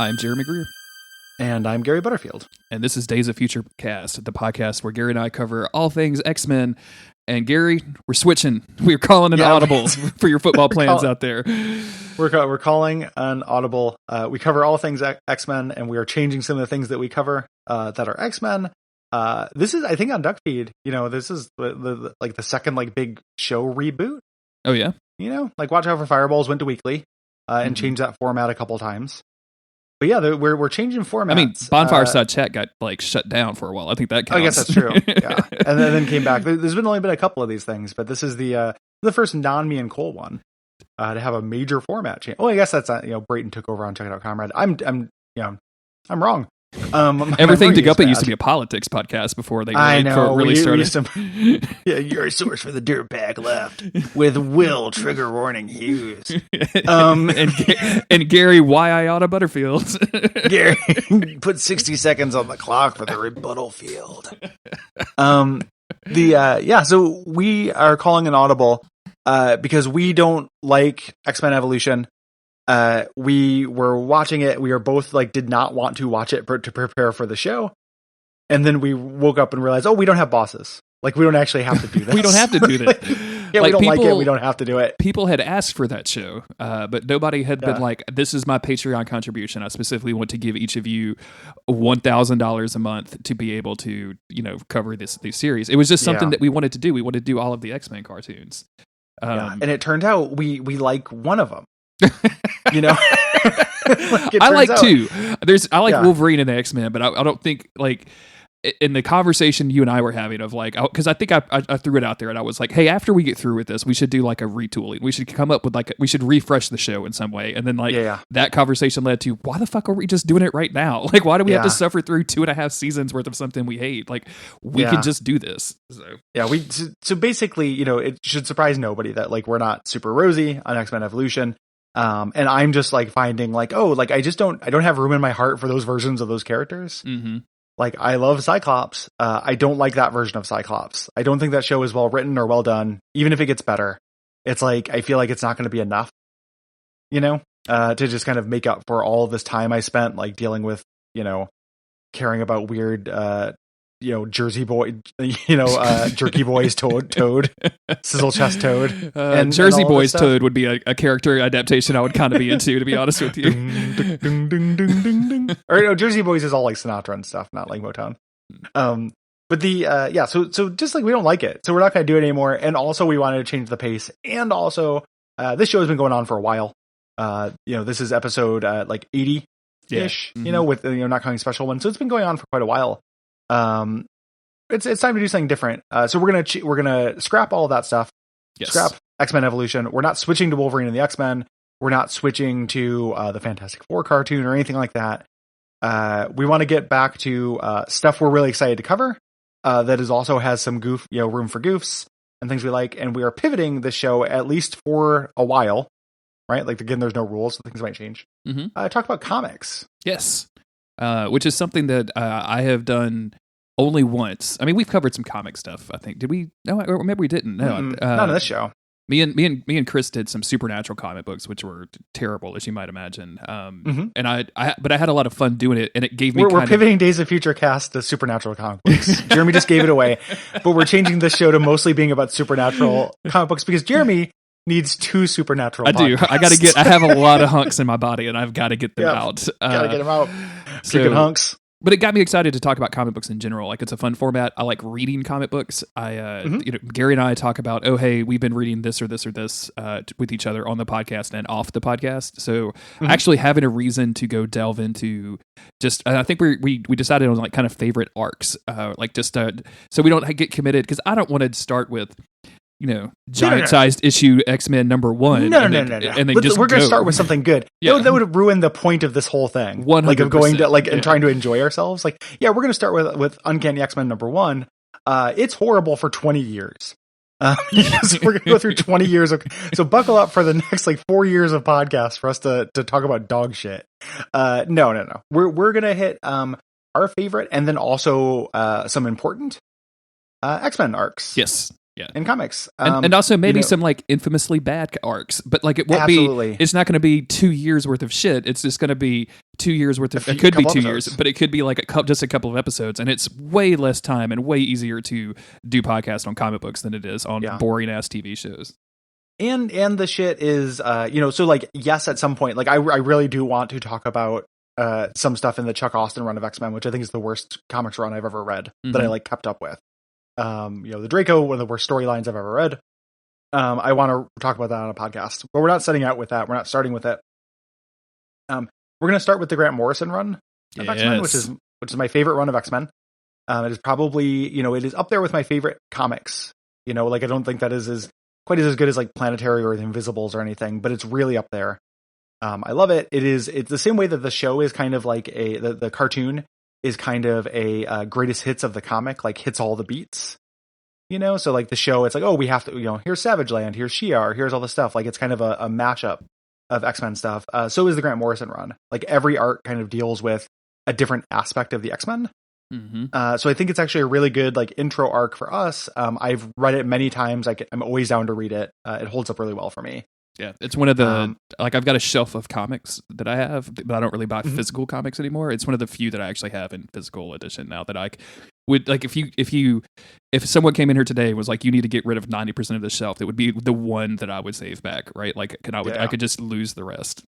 I'm Jeremy Greer. And I'm Gary Butterfield. And this is Days of Future Cast, the podcast where Gary and I cover all things X-Men. And Gary, we're switching. We're calling an audible for your football plans out there. We're calling an audible. We cover all things X-Men, and we are changing some of the things that we cover that are X-Men. This is, I think, on Duckfeed. This is the second big show reboot. Oh yeah. Watch Out for Fireballs went to weekly and changed that format a couple times. But yeah, we're changing formats. I mean, Bonfire Side Chat got shut down for a while. I think that counts. I guess that's true. Yeah, and then came back. There's only been a couple of these things, but this is the first non-me and Cole one to have a major format change. Well, I guess that's Brayton took over on Check It Out Comrade. I'm wrong. Everything to Guppy used to be a politics podcast before they really started. Yeah, you're a source for the dirtbag left with Will trigger warning Hughes. And Gary, why I oughta Butterfield. Gary, put 60 seconds on the clock for the rebuttal field. So we are calling an audible because we don't like X-Men Evolution. We were watching it. We are both did not want to watch it to prepare for the show. And then we woke up and realized, we don't have bosses. We don't actually have to do this. We don't have to do this. We don't like it. We don't have to do it. People had asked for that show, but nobody had been like, this is my Patreon contribution. I specifically want to give each of you $1,000 a month to be able to, cover this series. It was just something that we wanted to do. We wanted to do all of the X-Men cartoons. And it turned out we like one of them. I like two. I like Wolverine and the X-Men, but I don't think in the conversation you and I were having of because I think I threw it out there and I was like, hey, after we get through with this, we should do a retooling. We should come up with we should refresh the show in some way. And then that conversation led to, why the fuck are we just doing it right now? Why do we have to suffer through 2.5 seasons worth of something we hate? We can just do this. So basically, it should surprise nobody that we're not super rosy on X-Men Evolution. And I'm just finding I don't have room in my heart for those versions of those characters. Mm-hmm. I love Cyclops. I don't like that version of Cyclops. I don't think that show is well written or well done. Even if it gets better, it's I feel like it's not going to be enough, to just kind of make up for all this time I spent dealing with, caring about weird, Jersey boy, Jerky Boys Toad, Sizzle Chest Toad, and Jersey Boys Toad would be a character adaptation I would kind of be into, to be honest with you. Or Jersey Boys is all Sinatra and stuff, not Motown. But so just we don't like it, so we're not going to do it anymore. And also we wanted to change the pace, and also this show has been going on for a while. This is episode 80 ish, with not counting special ones, so it's been going on for quite a while. It's time to do something different. So we're gonna scrap all of that stuff. Yes. Scrap X-Men Evolution. We're not switching to Wolverine and the X-Men. We're not switching to the Fantastic Four cartoon or anything like that. We want to get back to stuff we're really excited to cover. That also has some room for goofs and things we like. And we are pivoting this show at least for a while, right? Again, there's no rules, so things might change. Mm-hmm. Talk about comics. Yes. Which is something that I have done only once. I mean, we've covered some comic stuff, I think. Did we? No, or maybe we didn't. No, not on this show. Me and Chris did some Supernatural comic books, which were terrible, as you might imagine. And but I had a lot of fun doing it, and it gave me. We're pivoting Days of Future Cast to Supernatural comic books. Jeremy just gave it away, but we're changing this show to mostly being about Supernatural comic books because Jeremy needs 2 Supernatural. I do. I have a lot of hunks in my body, and I've got to get them out. Gotta get them out. Freaking hunks. But it got me excited to talk about comic books in general. It's a fun format. I like reading comic books. Gary and I talk about, hey, we've been reading this or this or this with each other on the podcast and off the podcast. So actually having a reason to go delve into I think we decided on kind of favorite arcs, so we don't get committed, because I don't want to start with giant-sized issue X-Men #1. No. And then we're going to start with something good. Yeah. That would ruin the point of this whole thing. 100%. Of going to and trying to enjoy ourselves. We're going to start with Uncanny X-Men #1. It's horrible for 20 years. So we're going to go through 20 years so buckle up for the next 4 years of podcasts for us to talk about dog shit. No. We're going to hit our favorite and then also some important X-Men arcs. Yes. in comics. And also maybe some like infamously bad arcs, but like it won't be, it's not going to be 2 years worth of shit. It's just going to be 2 years worth of, it could be 2 years, but it could be like just a couple of episodes, and it's way less time and way easier to do podcasts on comic books than it is on boring ass TV shows. And the shit is, so like, yes, at some point, like I really do want to talk about some stuff in the Chuck Austen run of X-Men, which I think is the worst comics run I've ever read that I like kept up with. The Draco, one of the worst storylines I've ever read. I want to talk about that on a podcast, but we're not setting out with that. We're not starting with it. We're going to start with the Grant Morrison run of X-Men, which is my favorite run of X-Men. It is probably, it is up there with my favorite comics. Like I don't think that is quite as good as like Planetary or the Invisibles or anything, but it's really up there. I love it. It's the same way that the show is kind of like the cartoon is kind of a greatest hits of the comic, like hits all the beats, so like the show, it's like, oh, we have to, here's Savage Land, here's Shi'ar, here's all the stuff. Like it's kind of a mashup of X-Men stuff. So is the Grant Morrison run. Like every arc kind of deals with a different aspect of the X-Men. So I think it's actually a really good like intro arc for us. I've read it many times. I'm always down to read it. It holds up really well for me. Yeah, it's one of the like I've got a shelf of comics that I have, but I don't really buy physical comics anymore. It's one of the few that I actually have in physical edition now that I would like. If someone came in here today and was like, you need to get rid of 90% of the shelf, that would be the one that I would save back, right? Like, I could just lose the rest.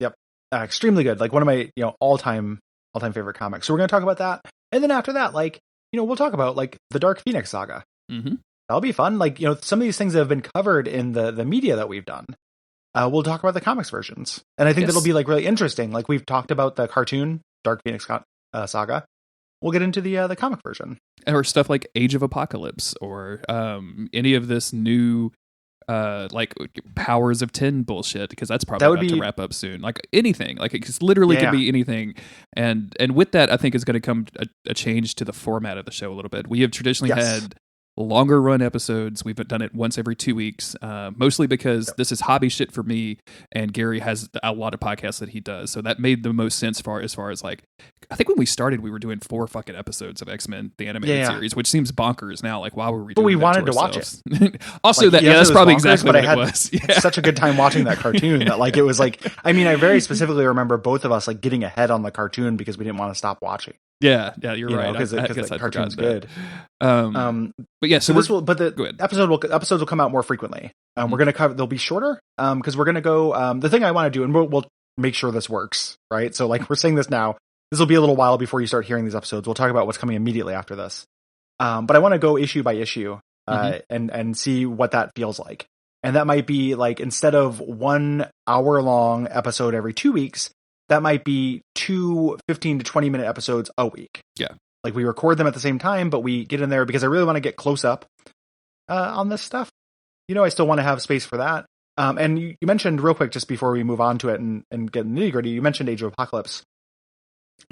Yep, extremely good. Like one of my all time favorite comics. So we're gonna talk about that, and then after that, like we'll talk about like the Dark Phoenix saga. That'll be fun. Like, some of these things that have been covered in the media that we've done. We'll talk about the comics versions. And I think that'll be like really interesting. Like we've talked about the cartoon Dark Phoenix saga. We'll get into the comic version. Or stuff like Age of Apocalypse or any of this new like Powers of 10 bullshit, because that's probably about to wrap up soon. Like anything. Like it literally could be anything. And with that, I think is going to come a change to the format of the show a little bit. We have traditionally had longer run episodes. We've done it once every 2 weeks, mostly because this is hobby shit for me, and Gary has a lot of podcasts that he does, so that made the most sense as far as like, I think when we started we were doing 4 fucking episodes of X-Men the animated series, which seems bonkers now. Like, why were we doing but we that wanted to watch it. Also, like, that's probably bonkers, exactly what it was. Such a good time watching that cartoon that like it was like, I mean, I very specifically remember both of us like getting ahead on the cartoon because we didn't want to stop watching. Yeah, you're right. Because the cartoon's good. But yeah, so the episodes will come out more frequently. We're gonna cover. They'll be shorter because we're gonna go. The thing I want to do, and we'll make sure this works, right? So like we're saying this now. This will be a little while before you start hearing these episodes. We'll talk about what's coming immediately after this. But I want to go issue by issue and see what that feels like. And that might be like, instead of 1 hour long episode every 2 weeks, that might be 2 15 to 20 minute episodes a week. Yeah. Like we record them at the same time, but we get in there because I really want to get close up on this stuff. I still want to have space for that. And you mentioned real quick, just before we move on to it and get nitty gritty, you mentioned Age of Apocalypse.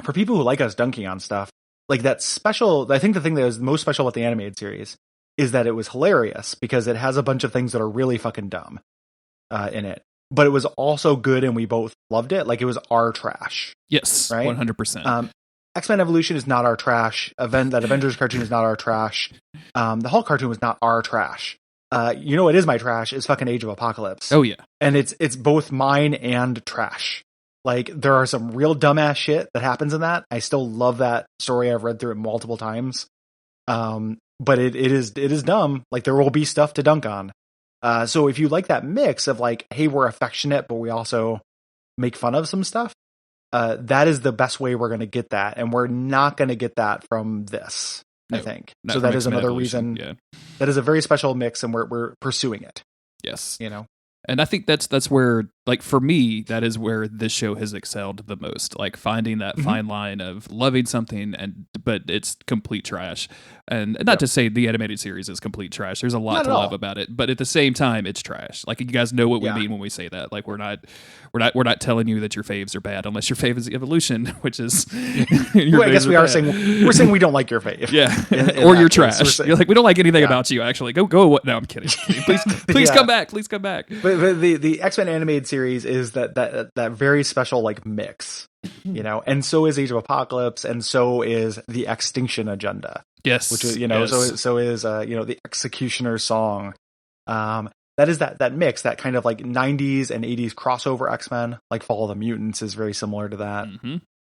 For people who like us dunking on stuff, like that special, I think the thing that was most special about the animated series is that it was hilarious because it has a bunch of things that are really fucking dumb in it. But it was also good, and we both loved it. Like it was our trash. Yes, right? 100%. X-Men Evolution is not our trash. That Avengers cartoon is not our trash. The Hulk cartoon was not our trash. It is my trash. Is fucking Age of Apocalypse. Oh yeah, and it's both mine and trash. Like there are some real dumbass shit that happens in that. I still love that story. I've read through it multiple times. But it is dumb. Like there will be stuff to dunk on. So if you like that mix of like, hey, we're affectionate, but we also make fun of some stuff, that is the best way we're going to get that. And we're not going to get that from this, I think. So that is another reason. Yeah. That is a very special mix, and we're pursuing it. Yes. And I think that's where, like, for me, that is where this show has excelled the most. Like finding that fine line of loving something but it's complete trash. And not to say the animated series is complete trash. There's a lot to love about it, but at the same time, it's trash. Like you guys know what we mean when we say that. Like we're not telling you that your faves are bad unless your fave is Evolution, which is. I guess we're saying we don't like your fave. Yeah, or you're trash. You're like, we don't like anything about you. Actually, go. No, I'm kidding. Please come back. Please come back. But the X-Men animated series is that very special like mix, and so is Age of Apocalypse, and so is the Extinction Agenda. Yes. Which is, yes. so is the Executioner's Song. That is that mix, that kind of like 90s and 80s crossover X-Men, like Fall of the Mutants is very similar to that.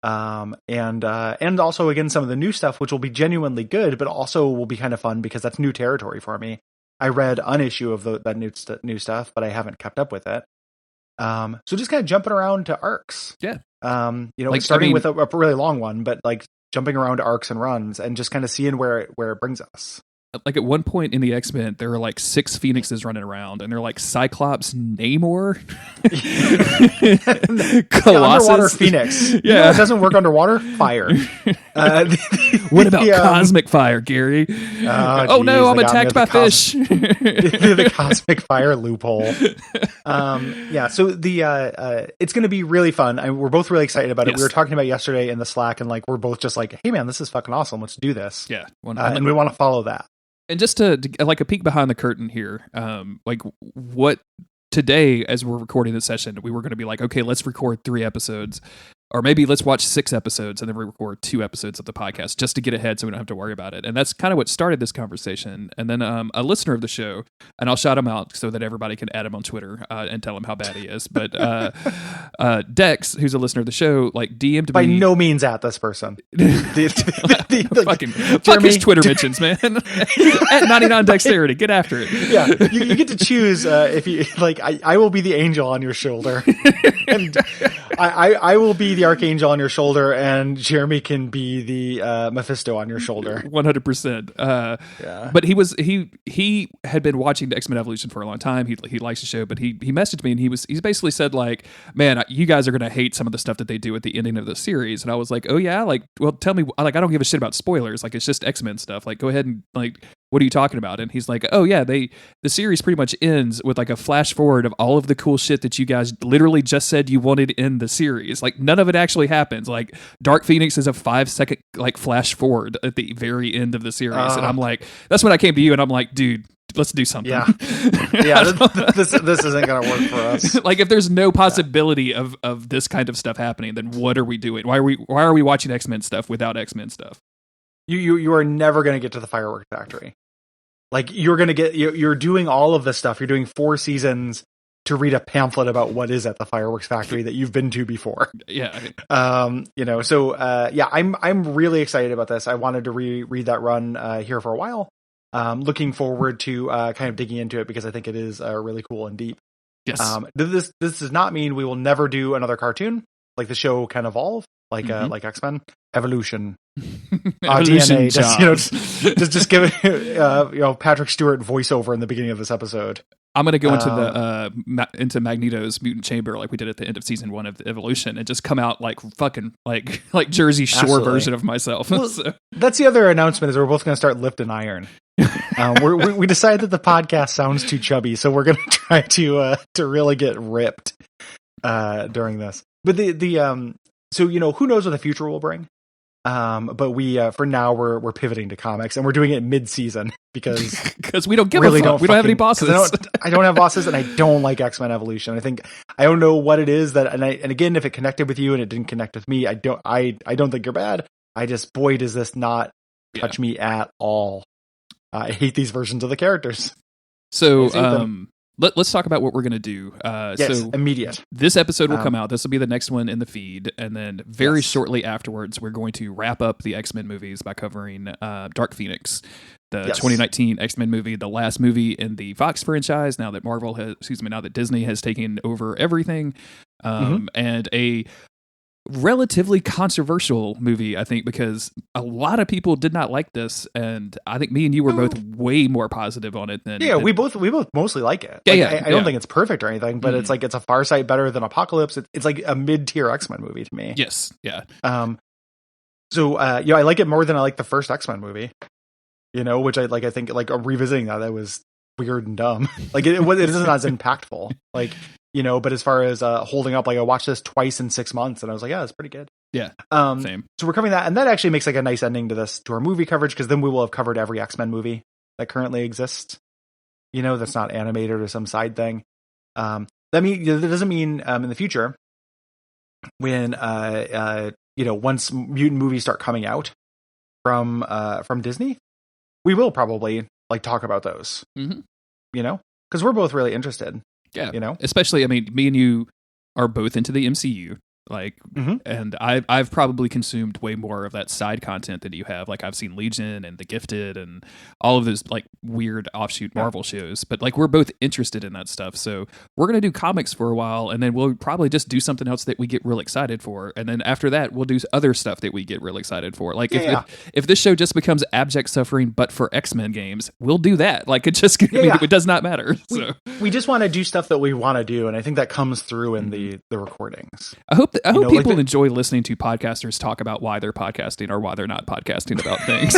And also again some of the new stuff, which will be genuinely good, but also will be kind of fun because that's new territory for me. I read an issue of that new stuff, but I haven't kept up with it. So just kind of jumping around to arcs. Yeah. Starting with a really long one, but like jumping around to arcs and runs and just kind of seeing where it brings us. Like at one point in the X-Men, there are like 6 Phoenixes running around, and they're like Cyclops, Namor, Colossus, underwater Phoenix. Yeah, it doesn't work underwater. Fire. What about cosmic fire, Gary? Oh no, I'm attacked by fish. The cosmic fire loophole. So it's going to be really fun. We're both really excited about it. Yes. We were talking about it yesterday in the Slack, and like we're both just like, hey man, this is fucking awesome. Let's do this. Yeah, and we want to follow that. And just to like a peek behind the curtain here, like what today, as we're recording this session, we were going to be like, okay, let's record 3 episodes, or maybe let's watch 6 episodes and then we record 2 episodes of the podcast just to get ahead so we don't have to worry about it. And that's kind of what started this conversation. And then a listener of the show, and I'll shout him out so that everybody can add him on Twitter and tell him how bad he is. But Dex, who's a listener of the show, like DM'd me. By no means at this person. Fuck his Twitter mentions, man. At 99 Dexterity, get after it. Yeah, you get to choose if you like. I will be the angel on your shoulder, and I will be the archangel on your shoulder, and Jeremy can be the Mephisto on your shoulder. 100%. Yeah. But he had been watching the X-Men Evolution for a long time. He likes the show, but he messaged me and he's basically said like, man, you guys are gonna hate some of the stuff that they do at the ending of the series. And I was like, oh yeah, like, well, tell me, like, I don't give a shit about spoilers. Like, it's just X-Men stuff. Like, go ahead and like, what are you talking about? And he's like, oh yeah, the series pretty much ends with like a flash forward of all of the cool shit that you guys literally just said you wanted in the series. Like none of it actually happens. Like Dark Phoenix is a 5-second like flash forward at the very end of the series. And I'm like, that's when I came to you and I'm like, dude, let's do something. Yeah. This isn't gonna work for us. Like if there's no possibility of this kind of stuff happening, then what are we doing? Why are we watching X-Men stuff without X-Men stuff? You are never going to get to the firework factory. Like you're doing all of this stuff. You're doing 4 seasons to read a pamphlet about what is at the fireworks factory that you've been to before. Yeah. I'm really excited about this. I wanted to read that run here for a while. Looking forward to kind of digging into it because I think it is really cool and deep. Yes. This does not mean we will never do another cartoon. Like the show can evolve, like X-Men Evolution. Evolution, DNA, just give it, Patrick Stewart voiceover in the beginning of this episode. I'm going to go into Magneto's mutant chamber like we did at the end of season 1 of Evolution and just come out like fucking like Jersey Shore Absolutely. Version of myself. Well, that's the other announcement is we're both going to start lifting iron. We decided that the podcast sounds too chubby, so we're going to try to really get ripped during this. But so who knows what the future will bring. But we for now we're pivoting to comics and we're doing it mid-season because we don't give a fuck. We don't have any bosses. I don't have bosses and I don't like X-Men Evolution. I don't know what it is that and again, if it connected with you and it didn't connect with me, I don't think you're bad. I just, boy, does this not touch me at all. I hate these versions of the characters. So let's talk about what we're going to do. So immediate. This episode will come out. This will be the next one in the feed. And then very shortly afterwards, we're going to wrap up the X-Men movies by covering Dark Phoenix, the 2019 X-Men movie, the last movie in the Fox franchise, now that Disney has taken over everything. And a relatively controversial movie, I think, because a lot of people did not like this, and I think me and you were both way more positive on it than we both mostly like it. I don't think it's perfect or anything, but it's like it's a far sight better than Apocalypse. It's like a mid-tier X-Men movie to me. Yes, yeah. So I like it more than I like the first X-Men movie. Which I think revisiting that was weird and dumb. Like it isn't as impactful. But as far as holding up, like I watched this twice in 6 months and I was like, yeah, it's pretty good. Yeah. Same. So we're covering that. And that actually makes like a nice ending to our movie coverage, because then we will have covered every X-Men movie that currently exists, that's not animated or some side thing. That doesn't mean in the future when, once mutant movies start coming out from Disney, we will probably like talk about those, you know, because we're both really interested. Yeah. You know, especially, I mean, me and you are both into the MCU. Like, and I've probably consumed way more of that side content than you have. Like, I've seen Legion and The Gifted and all of those like weird offshoot Marvel shows. But like, we're both interested in that stuff. So we're gonna do comics for a while, and then we'll probably just do something else that we get real excited for. And then after that, we'll do other stuff that we get real excited for. Like, if this show just becomes abject suffering, but for X-Men games, we'll do that. Like, it just it does not matter. We just want to do stuff that we want to do, and I think that comes through in the recordings. I hope people enjoy listening to podcasters talk about why they're podcasting or why they're not podcasting about things.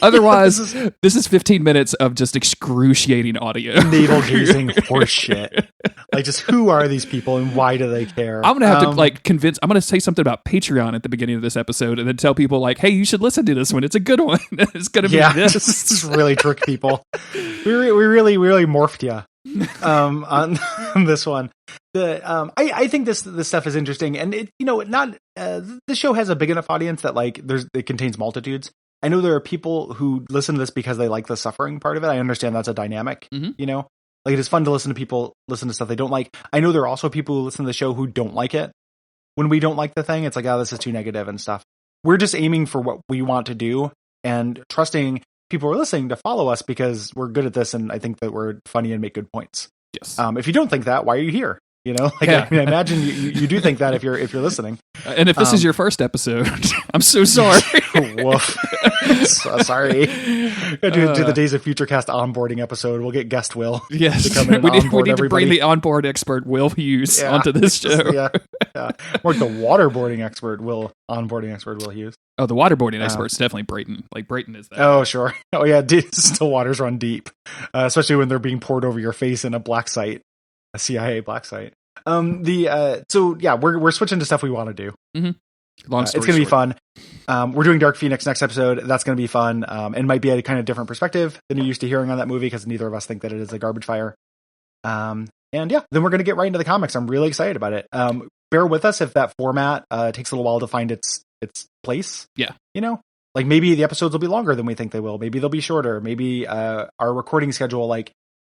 Otherwise, this is 15 minutes of just excruciating audio. Navel-gazing horseshit. Like, just who are these people and why do they care? I'm going to have to like convince, I'm going to say something about Patreon at the beginning of this episode and then tell people like, hey, you should listen to this one. It's a good one. It's going to be this. Just really trick people. We really morphed you. On this one, I think this stuff is interesting, and it, you know, not the show has a big enough audience that like it contains multitudes. I know there are people who listen to this because they like the suffering part of it. I understand that's a dynamic, you know, like it is fun to listen to people listen to stuff they don't like. I know there are also people who listen to the show who don't like it. When we don't like the thing, it's like, oh, this is too negative and stuff. We're just aiming for what we want to do and trusting people are listening to follow us because we're good at this, and I think that we're funny and make good points. Yes. If you don't think that, why are you here? You know, like, I mean, I imagine you do think that if you're listening. And if this is your first episode, I'm so sorry. Woof. Sorry. Do the Days of Futurecast onboarding episode. We'll get guest Will. Yes. To come in we need everybody. to bring the onboard expert Will Hughes onto this show. Yeah. Or the waterboarding expert onboarding expert Will Hughes. Oh, the waterboarding expert is definitely Brayton. Like, Brayton is that. Oh, sure. Oh, yeah. Still waters run deep, especially when they're being poured over your face in a black site, a CIA black site. So yeah, we're switching to stuff we want to do. Long story it's going to be short. fun. We're doing Dark Phoenix next episode. That's going to be fun. And might be a kind of different perspective than you're used to hearing on that movie, because neither of us think that it is a garbage fire. And yeah, then we're going to get right into the comics. I'm really excited about it. Bear with us if that format takes a little while to find its place. Yeah. You know, like maybe the episodes will be longer than we think they will. Maybe they'll be shorter. Maybe our recording schedule, like,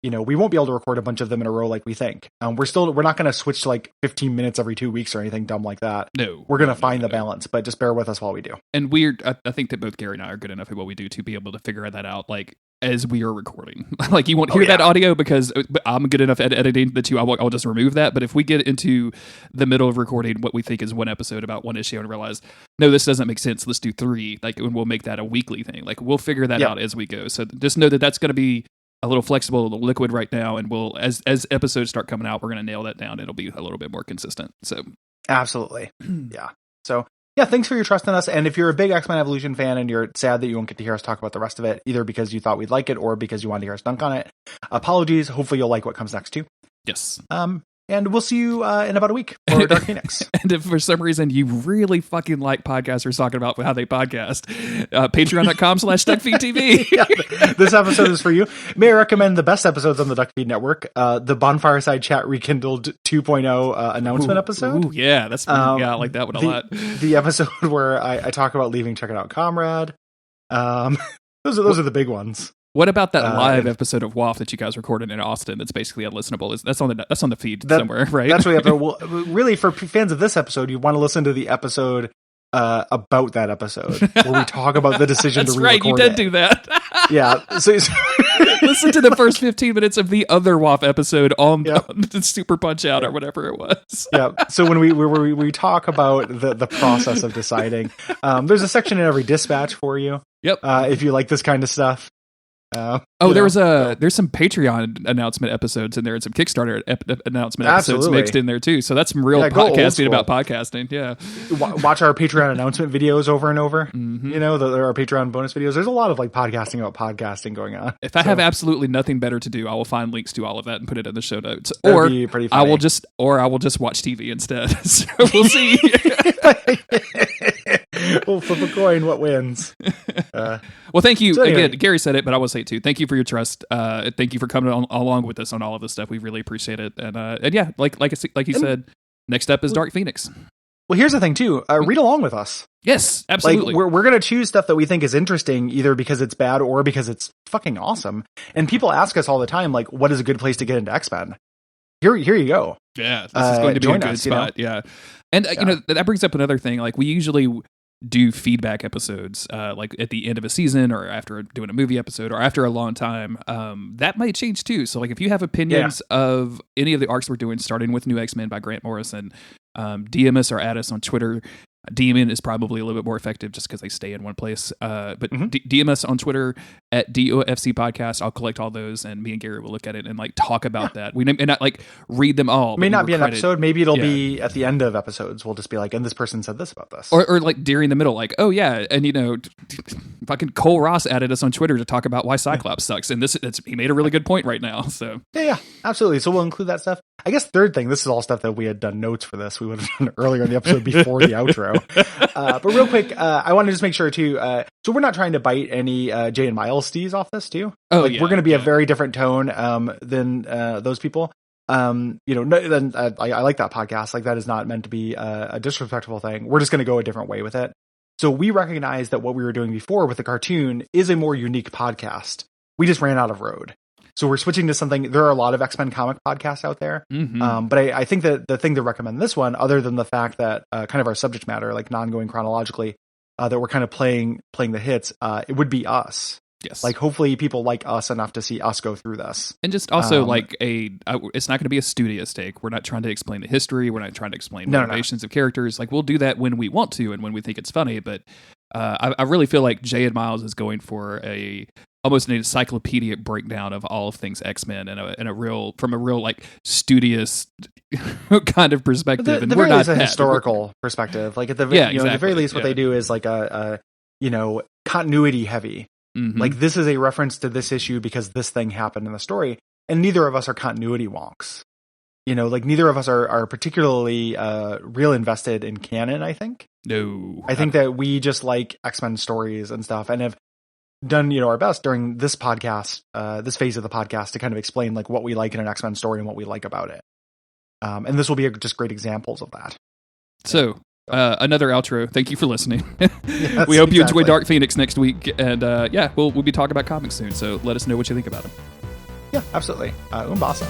you know, we won't be able to record a bunch of them in a row like we think. We're not going to switch to like 15 minutes every 2 weeks or anything dumb like that. No. We're going to find the balance, but just bear with us while we do. And I think that both Gary and I are good enough at what we do to be able to figure that out, like, as we are recording. Like, you won't hear that audio because I'm good enough at editing that I'll just remove that. But if we get into the middle of recording what we think is one episode about one issue and realize, no, this doesn't make sense, let's do 3, like, and we'll make that a weekly thing. Like, we'll figure that out as we go. So just know that that's going to be a little flexible, a little liquid right now, and we'll as episodes start coming out, we're going to nail that down. It'll be a little bit more consistent. So absolutely. Yeah. So yeah, thanks for your trust in us. And if you're a big X-Men Evolution fan and you're sad that you won't get to hear us talk about the rest of it, either because you thought we'd like it or because you wanted to hear us dunk on it, apologies. Hopefully you'll like what comes next too. Yes. And we'll see you in about a week for Dark Phoenix. And if for some reason you really fucking like podcasters talking about how they podcast, patreon.com/Duckfeed.tv. Yeah, this episode is for you. May I recommend the best episodes on the Duckfeed Network? The Bonfireside Chat Rekindled 2.0 announcement episode. Ooh, yeah, that's I like that one a lot. The episode where I talk about leaving Check It Out Comrade. Those are the big ones. What about that live episode of WAF that you guys recorded in Austin? That's basically unlistenable. That's on the feed somewhere, right? That's really well, really for fans of this episode, you want to listen to the episode about that episode where we talk about the decision to re-record. That's right. You did do that. Yeah. So listen to the first 15 minutes of the other WAF episode on the Super Punch Out or whatever it was. Yeah. So when we talk about the process of deciding, there's a section in every dispatch for you. Yep. If you like this kind of stuff. There's some Patreon announcement episodes in there and some Kickstarter announcement episodes mixed in there too. So that's some real podcasting about podcasting. Yeah. Watch our Patreon announcement videos over and over. Mm-hmm. You know, there are Patreon bonus videos. There's a lot of like podcasting about podcasting going on. If I have absolutely nothing better to do, I will find links to all of that and put it in the show notes. That'd be pretty funny. I will just watch TV instead. So we'll see. We'll flip a coin. What wins? Well, thank you again. Gary said it, but I will say it too. Thank you for your trust. Thank you for coming along with us on all of this stuff. We really appreciate it. And yeah, like you said, next up is Dark Phoenix. Well, here's the thing too. Read along with us. Yes, absolutely. Like we're gonna choose stuff that we think is interesting, either because it's bad or because it's fucking awesome. And people ask us all the time, like, what is a good place to get into X-Men? Here you go. Yeah, this is going to be a good spot. Yeah, and you know, that brings up another thing. Like, we usually do feedback episodes, like at the end of a season, or after doing a movie episode, or after a long time. That might change too. So, like, if you have opinions of any of the arcs we're doing, starting with New X-Men by Grant Morrison, DM us or add us on Twitter. DMing is probably a little bit more effective just because they stay in one place. But DM us on Twitter at DOFC podcast. I'll collect all those, and me and Gary will look at it and like talk about that. We may not like read them all. It may not be an episode. Maybe it'll be at the end of episodes. We'll just be like, and this person said this about this, or like during the middle, like, oh yeah, and you know, fucking Cole Ross added us on Twitter to talk about why Cyclops sucks, and he made a really good point right now. So yeah, absolutely. So we'll include that stuff. I guess third thing, this is all stuff that we had done notes for this. We would have done earlier in the episode before the outro. But real quick, I want to just make sure too. So we're not trying to bite any Jay and Miles stees off this too. Oh, like, we're going to be a very different tone than those people. You know, I like that podcast. Like, that is not meant to be a disrespectful thing. We're just going to go a different way with it. So we recognize that what we were doing before with the cartoon is a more unique podcast. We just ran out of road. So we're switching to something. There are a lot of X-Men comic podcasts out there. Mm-hmm. But I think that the thing to recommend this one, other than the fact that kind of our subject matter, like non-going chronologically, that we're kind of playing the hits, it would be us. Yes. Like, hopefully people like us enough to see us go through this. And just also it's not going to be a studious take. We're not trying to explain the history. We're not trying to explain motivations of characters. Like, we'll do that when we want to and when we think it's funny. But I really feel like Jay and Miles is going for almost an encyclopedic breakdown of all of things X-Men from a real like studious kind of perspective. And we're not a historical perspective. Like, at the at the very least, what they do is like a continuity heavy. Mm-hmm. Like, this is a reference to this issue because this thing happened in the story, and neither of us are continuity wonks. You know, like, neither of us are particularly real invested in canon, I think. No. I think that we just like X-Men stories and stuff, and have done, our best during this podcast, this phase of the podcast, to kind of explain like what we like in an X-Men story and what we like about it. And this will be just great examples of that. So, another outro. Thank you for listening. Yes, we hope you enjoy Dark Phoenix next week, and we'll be talking about comics soon. So let us know what you think about them. Yeah, absolutely. Umbasa.